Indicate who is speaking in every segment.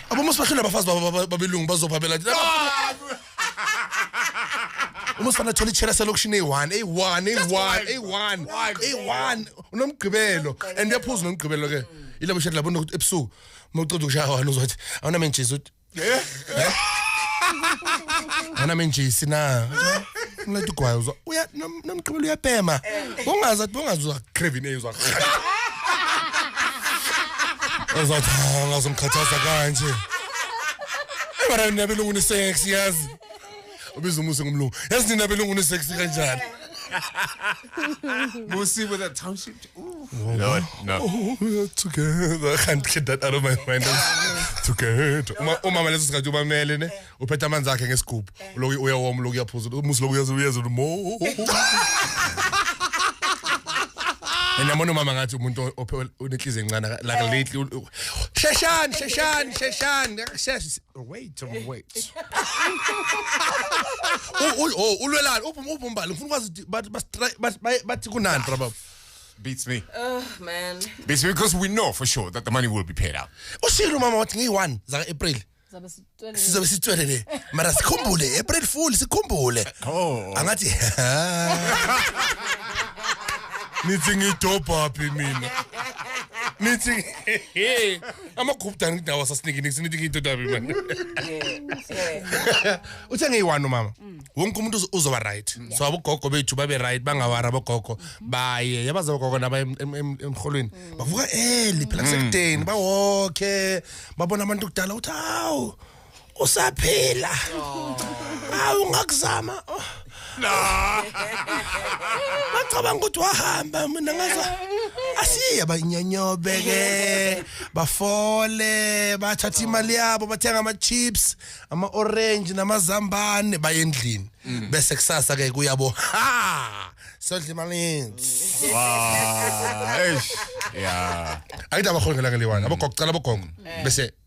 Speaker 1: Abo masibahlula abafazi babelungu bazophabela. Umusifana thola ichela selokishini A1 unomgqibelo and uyaphuza nomgqibelo ke ilabo shela labo ebusuku mawuceda ukushaya wena uzothi awuna mentshisi uthi awuna mentshisi na ulethe igwayo uzo uya nomgqibelo uyapema bongaza crevin ezwa uzothi ngazomkhathaza kanje ebara nabelungu ni sexy yazi ubiza umuse ngumlungu yazi nina belungu ni sexy kanjani
Speaker 2: Musi with that township.
Speaker 1: Lord, no. Together, I can't get that out of my mind. Together. Umama leso sikhathi ubamele ne uphethe amanzi akhe ngesigubhu. Lokho uyawoma lokho uyaphuza. Umusi lokho uyaza mo. Ngiyamona umama ngathi umuntu unenhliziyo encane like lately. Sheshani. Wait. Ulwelani ubumbali ngifuna ukwazi bathi kunani baba.
Speaker 2: Beats me.
Speaker 3: Oh man.
Speaker 2: Beats me because we know for sure that the money will be paid out.
Speaker 1: Ushilo mama wathi ngi1 zaka April. Sizobe sitwelele mara sikhumbule April Fool sikhumbule. Angathi nithi ngidobha phi mina. Nithi ama-group dani ndawo sasinikini sinithi ngidobha phi mina. Uthe ngi1 mama. Wonke umuntu uzoba right. So abogogo bethu babe right bangawara abogogo baye yabaza abogogo naba emholweni. Bavuka early phela kusekudeni bawokhe babona abantu kudala uthi hawu usaphela. Hawu ngakuzama. Bacabanga ukuthi wahamba mina ngaza asiya banyanyobe ke bafole bathatha imali yabo bathenga ama chips ama orange namazambane bayendlini bese kusasa ke kuyabo sondla imali
Speaker 2: Yeah.
Speaker 1: ayida abakhongela ngeliwana abogogo cala abogogo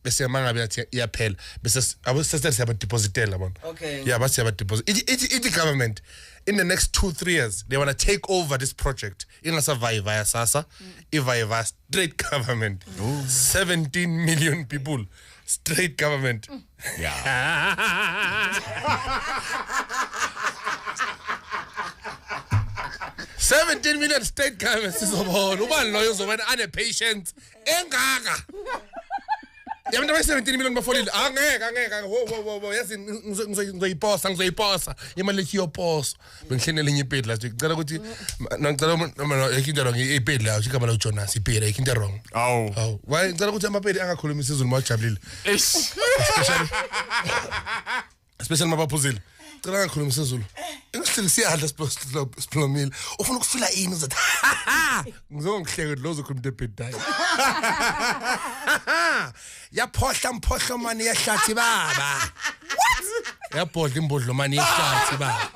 Speaker 1: bese mangabe yathi iyaphela bese abosese siyaba depositela bona yeah base yaba deposit it government in the next 2-3 years they want to take over this project ingasurvive ya sasa iviva straight government 17 million people straight government
Speaker 2: Yeah.
Speaker 1: 17 million state government sizobona ubani loyo uzobona ane patience engaka yabantu aba 17 million bafolile angeke wo yazi ngizoyiposa imali lekiyoposa bengihlenele enye ipedi last week ngicela ukuthi ngicela ikinto wrong ipedi la igama la Jonas ipedi ikinto wrong why ngicela ukuthi amapedi angakhuluma isizulu mawajabulile especially mabaphuzile ngicela angakhuluma isizulu Ngisihle siyadla siplomile ufuna ukufila ini uzathi ngizongihleke lozo khuluma ipedi yaphohla mani yahlathi baba what yaphohla imbodlo mani yahlathi baba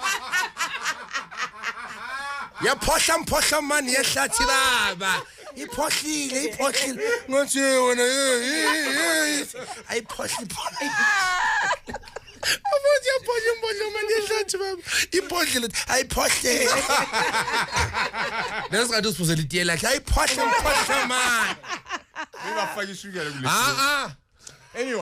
Speaker 1: yaphohla mani yahlathi baba iphohlile ngathi wena ayiphohli Abuthi yaphohla imbodlo mani yahlathi baba iphohlile ayiphohle Lesikhathi usifuzela itiye lakhe ayiphohla mani
Speaker 2: Ngingafaki ishukela kule.
Speaker 1: Anyway